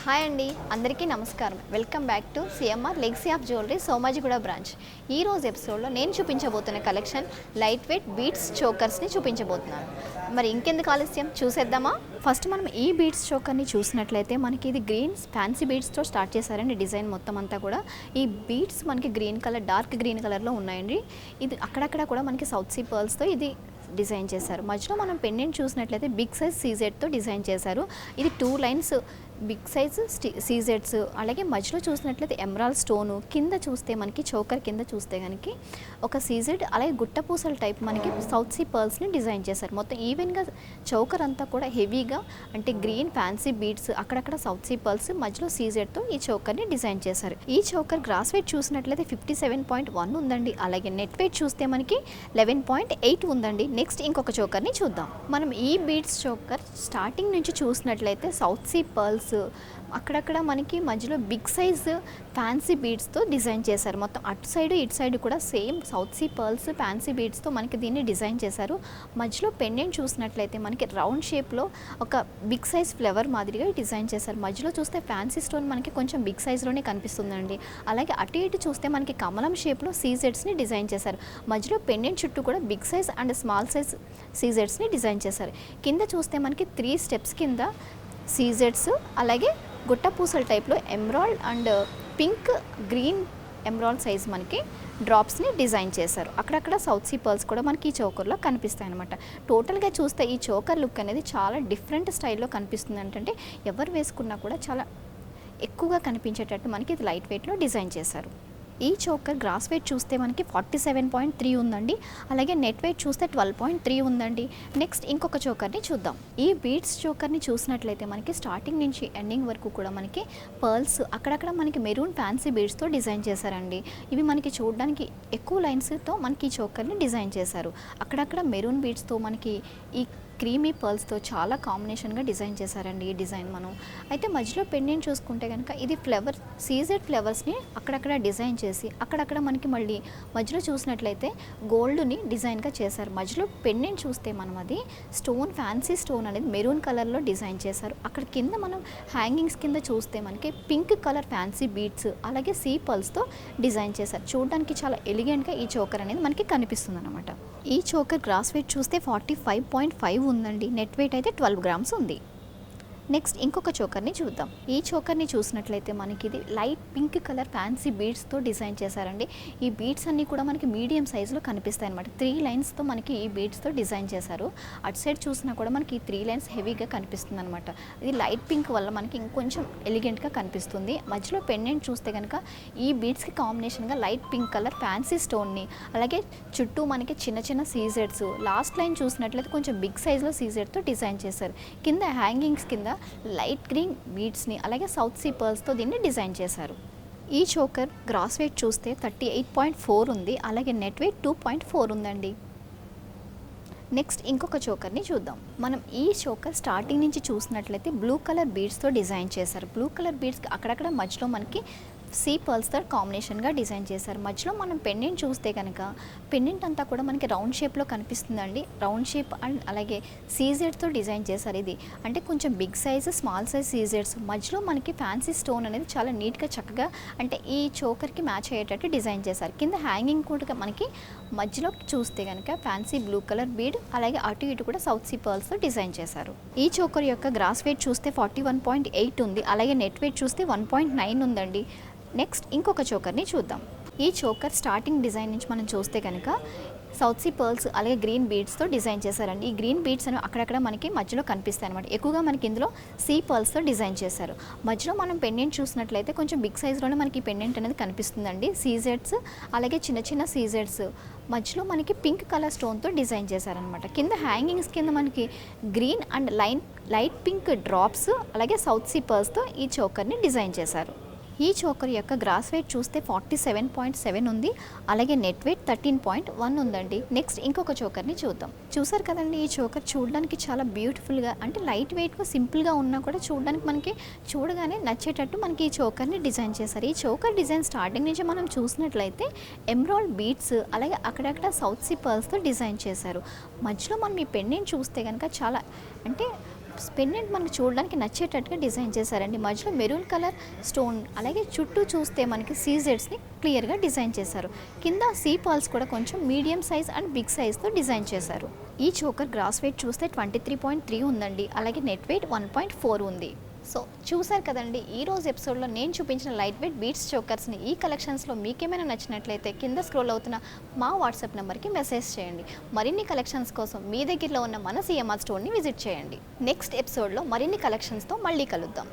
Hi అండి, అందరికీ నమస్కారం. Welcome back to CMR legacy of jewellery Somajiguda branch. ఈ రోజు ఎపిసోడ్లో నేను చూపించబోతున్న కలెక్షన్ లైట్ వెయిట్ బీడ్స్ చోకర్స్ని చూపించబోతున్నాను. మరి ఇంకెందుకు ఆలస్యం, చూసేద్దామా? ఫస్ట్ మనం ఈ బీడ్స్ చోకర్ని చూసినట్లయితే మనకి ఇది గ్రీన్ ఫ్యాన్సీ బీడ్స్తో స్టార్ట్ చేశారండి. డిజైన్ మొత్తం అంతా కూడా ఈ బీడ్స్ మనకి గ్రీన్ కలర్, డార్క్ గ్రీన్ కలర్లో ఉన్నాయండి. ఇది అక్కడక్కడ కూడా మనకి సౌత్ సీ పర్ల్స్తో ఇది డిజైన్ చేశారు. మధ్యలో మనం పెండెంట్ చూసినట్లయితే బిగ్ సైజ్ సీజెడ్తో డిజైన్ చేశారు. ఇది 2 లైన్స్ బిగ్ సైజ్ సీజెడ్స్, అలాగే మధ్యలో చూసినట్లయితే ఎమరాల్డ్ స్టోను, కింద చూస్తే మనకి చోకర్ కింద చూస్తే కనుక ఒక సీజెడ్, అలాగే గుట్టపూసల టైప్ మనకి సౌత్ సీ పర్ల్స్ని డిజైన్ చేశారు. మొత్తం ఈవెన్గా చోకర్ అంతా కూడా హెవీగా అంటే గ్రీన్ ఫ్యాన్సీ బీడ్స్, అక్కడక్కడ సౌత్ సీ పర్ల్స్, మధ్యలో సీజెడ్తో ఈ చోకర్ని డిజైన్ చేశారు. ఈ చోకర్ గ్రాస్ వెయిట్ చూసినట్లయితే 57.1 ఉందండి. అలాగే నెట్ వెయిట్ చూస్తే మనకి 11.8 ఉందండి. నెక్స్ట్ ఇంకొక చోకర్ని చూద్దాం. మనం ఈ బీడ్స్ చోకర్ స్టార్టింగ్ నుంచి చూసినట్లయితే సౌత్ సీ పర్ల్స్, అక్కడక్కడ మనకి మధ్యలో బిగ్ సైజ్ ఫ్యాన్సీ బీడ్స్తో డిజైన్ చేశారు. మొత్తం అటు సైడ్ ఇటు సైడ్ కూడా same south sea pearls fancy బీడ్స్తో మనకి దీన్ని డిజైన్ చేశారు. మధ్యలో పెండెంట్ చూసినట్లయితే మనకి రౌండ్ షేప్లో ఒక బిగ్ సైజ్ ఫ్లవర్ మాదిరిగా డిజైన్ చేశారు. మధ్యలో చూస్తే ఫ్యాన్సీ స్టోన్ మనకి కొంచెం బిగ్ సైజ్లోనే కనిపిస్తుందండి. అలాగే అటు ఇటు చూస్తే మనకి కమలం షేప్లో సీజెడ్స్ని డిజైన్ చేశారు. మధ్యలో పెండెంట్ చుట్టూ కూడా big size and small size సీజెడ్స్ని డిజైన్ చేశారు. కింద చూస్తే మనకి 3 స్టెప్స్ కింద సీజెడ్స్, అలాగే గుట్టపూసల టైప్లో emerald and pink green emerald size మనకి డ్రాప్స్ని డిజైన్ చేశారు. అక్కడక్కడ సౌత్ సీ పర్ల్స్ కూడా మనకి ఈ చోకర్లో కనిపిస్తాయి అనమాట. టోటల్గా చూస్తే ఈ చోకర్ లుక్ అనేది చాలా డిఫరెంట్ స్టైల్లో కనిపిస్తుంది. అంటే ఎవరు వేసుకున్నా కూడా చాలా ఎక్కువగా కనిపించేటట్టు మనకి ఇది లైట్ వెయిట్లో డిజైన్ చేశారు. ఈ చోకర్ గ్రాస్ వెయిట్ చూస్తే మనకి 47.3 ఉందండి. అలాగే నెట్ వెయిట్ చూస్తే 12.3 ఉందండి. నెక్స్ట్ ఇంకొక చోకర్ని చూద్దాం. ఈ బీడ్స్ చోకర్ని చూసినట్లయితే మనకి స్టార్టింగ్ నుంచి ఎండింగ్ వరకు కూడా మనకి పర్ల్స్, అక్కడక్కడ మనకి మెరూన్ ఫ్యాన్సీ బీడ్స్తో డిజైన్ చేశారండి. ఇవి మనకి చూడడానికి ఎక్కువ లైన్స్తో మనకి ఈ చోకర్ని డిజైన్ చేశారు. అక్కడక్కడ మెరూన్ బీడ్స్తో మనకి ఈ క్రీమీ పర్ల్స్తో చాలా కాంబినేషన్గా డిజైన్ చేశారండి ఈ డిజైన్. మనం అయితే మధ్యలో పెండెంట్ చూసుకుంటే కనుక ఇది ఫ్లవర్ సీజెడ్ ఫ్లవర్స్ని అక్కడక్కడ డిజైన్ చేసి, అక్కడక్కడ మనకి మళ్ళీ మధ్యలో చూసినట్లయితే గోల్డ్ని డిజైన్గా చేశారు. మధ్యలో పెండెంట్ చూస్తే మనం అది స్టోన్, ఫ్యాన్సీ స్టోన్ అనేది మెరూన్ కలర్లో డిజైన్ చేశారు. అక్కడ కింద మనం హ్యాంగింగ్స్ కింద చూస్తే మనకి పింక్ కలర్ ఫ్యాన్సీ బీడ్స్, అలాగే సీ పర్ల్స్తో డిజైన్ చేశారు. చూడడానికి చాలా ఎలిగెంట్గా ఈ చోకర్ అనేది మనకి కనిపిస్తుంది అనమాట. ఈ చోకర్ గ్రాస్ వెయిట్ చూస్తే 45.5 ఉందండి. నెట్ వెయిట్ అయితే 12 గ్రామ్స్ ఉంది. నెక్స్ట్ ఇంకొక చోకర్ని చూద్దాం. ఈ చోకర్ని చూసినట్లయితే మనకి ఇది లైట్ పింక్ కలర్ ఫ్యాన్సీ బీడ్స్తో డిజైన్ చేశారండి. ఈ బీడ్స్ అన్నీ కూడా మనకి మీడియం సైజులో కనిపిస్తాయి అనమాట. 3 లైన్స్తో మనకి ఈ బీడ్స్తో డిజైన్ చేశారు. అటు సైడ్ చూసినా కూడా మనకి ఈ 3 లైన్స్ హెవీగా కనిపిస్తుంది అనమాట. ఇది లైట్ పింక్ వల్ల మనకి ఇంకొంచెం ఎలిగెంట్గా కనిపిస్తుంది. మధ్యలో పెండెంట్ చూస్తే కనుక ఈ బీడ్స్కి కాంబినేషన్గా లైట్ పింక్ కలర్ ఫ్యాన్సీ స్టోన్ని, అలాగే చుట్టూ మనకి చిన్న చిన్న సీజెడ్స్, లాస్ట్ లైన్ చూసినట్లయితే కొంచెం బిగ్ సైజ్లో సీజెడ్తో డిజైన్ చేశారు. కింద హ్యాంగింగ్స్ కింద లైట్ గ్రీన్ బీడ్స్ని, అలాగే సౌత్ సీ పర్ల్స్తో దీన్ని డిజైన్ చేశారు. ఈ చోకర్ గ్రాస్ వెయిట్ చూస్తే 38.4 ఉంది. అలాగే నెట్ వెయిట్ 2.4 ఉందండి. నెక్స్ట్ ఇంకొక చోకర్ని చూద్దాం. మనం ఈ చోకర్ స్టార్టింగ్ నుంచి చూసినట్లయితే బ్లూ కలర్ బీడ్స్తో డిజైన్ చేశారు. బ్లూ కలర్ బీడ్స్కి అక్కడక్కడ మధ్యలో మనకి సీ పర్ల్స్తో కాంబినేషన్గా డిజైన్ చేశారు. మధ్యలో మనం పెండెంట్ చూస్తే కనుక పెండెంట్ అంతా కూడా మనకి రౌండ్ షేప్లో కనిపిస్తుందండి. రౌండ్ షేప్ అండ్ అలాగే సీజెడ్స్తో డిజైన్ చేశారు. ఇది అంటే కొంచెం బిగ్ సైజ్, స్మాల్ సైజ్ సీజెడ్స్, మధ్యలో మనకి ఫ్యాన్సీ స్టోన్ అనేది చాలా నీట్గా చక్కగా అంటే ఈ చోకర్కి మ్యాచ్ అయ్యేటట్టు డిజైన్ చేశారు. కింద హ్యాంగింగ్ కూడా మనకి మధ్యలో చూస్తే కనుక ఫ్యాన్సీ బ్లూ కలర్ బీడ్, అలాగే అటు ఇటు కూడా సౌత్ సీ పర్ల్స్తో డిజైన్ చేశారు. ఈ చోకర్ యొక్క గ్రాస్ వెయిట్ చూస్తే 41.8 ఉంది. అలాగే నెట్ వెయిట్ చూస్తే 1.9 ఉందండి. నెక్స్ట్ ఇంకొక చోకర్ని చూద్దాం. ఈ చోకర్ స్టార్టింగ్ డిజైన్ నుంచి మనం చూస్తే కనుక సౌత్ సీ పర్ల్స్, అలాగే గ్రీన్ బీడ్స్తో డిజైన్ చేశారండి. ఈ గ్రీన్ బీడ్స్ అనేవి అక్కడక్కడ మనకి మధ్యలో కనిపిస్తాయి అనమాట. ఎక్కువగా మనకి ఇందులో సీ పర్ల్స్తో డిజైన్ చేశారు. మధ్యలో మనం పెండెంట్ చూసినట్లయితే కొంచెం బిగ్ సైజ్లోనే మనకి పెండెంట్ అనేది కనిపిస్తుందండి. సీజెడ్స్, అలాగే చిన్న చిన్న సీజెడ్స్, మధ్యలో మనకి పింక్ కలర్ స్టోన్తో డిజైన్ చేశారనమాట. కింద హ్యాంగింగ్స్ కింద మనకి green and light pink drops, అలాగే సౌత్ సీ పర్ల్స్తో ఈ చోకర్ని డిజైన్ చేశారు. ఈ చోకర్ యొక్క గ్రాస్ వెయిట్ చూస్తే 47.7 ఉంది. అలాగే నెట్ వెయిట్ 13.1 ఉందండి. నెక్స్ట్ ఇంకొక చోకర్ని చూద్దాం. చూసారు కదండి, ఈ చోకర్ చూడడానికి చాలా బ్యూటిఫుల్గా అంటే లైట్ వెయిట్గా సింపుల్గా ఉన్నా కూడా చూడడానికి మనకి చూడగానే నచ్చేటట్టు మనకి ఈ చోకర్ని డిజైన్ చేశారు. ఈ చోకర్ డిజైన్ స్టార్టింగ్ నుంచి మనం చూసినట్లయితే ఎమరాల్డ్ బీడ్స్, అలాగే అక్కడక్కడ సౌత్ సీ పర్ల్స్తో డిజైన్ చేశారు. మధ్యలో మనం ఈ పెండెంట్ చూస్తే కనుక చాలా అంటే పెండెంట్ మనకి చూడడానికి నచ్చేటట్టుగా డిజైన్ చేశారండి. మధ్యలో మెరూన్ కలర్ స్టోన్, అలాగే చుట్టూ చూస్తే మనకి సీజెడ్స్ని క్లియర్గా డిజైన్ చేశారు. కింద సీ పాల్స్ కూడా కొంచెం మీడియం సైజ్ అండ్ బిగ్ సైజ్తో డిజైన్ చేశారు. ఈ చోకర్ గ్రాస్ వెయిట్ చూస్తే 23.3 ఉందండి, అలాగే నెట్ వెయిట్ 1.4 ఉంది. సో చూసారు కదండి, ఈ రోజు ఎపిసోడ్లో నేను చూపించిన లైట్ వెయిట్ బీట్స్ చోకర్స్ని. ఈ కలెక్షన్స్లో మీకేమైనా నచ్చినట్లయితే కింద స్క్రోల్ అవుతున్న మా వాట్సాప్ నెంబర్కి మెసేజ్ చేయండి. మరిన్ని కలెక్షన్స్ కోసం మీ దగ్గరలో ఉన్న మన సిఎంఆర్ స్టోర్ని విజిట్ చేయండి. నెక్స్ట్ ఎపిసోడ్లో మరిన్ని కలెక్షన్స్తో మళ్ళీ కలుద్దాం.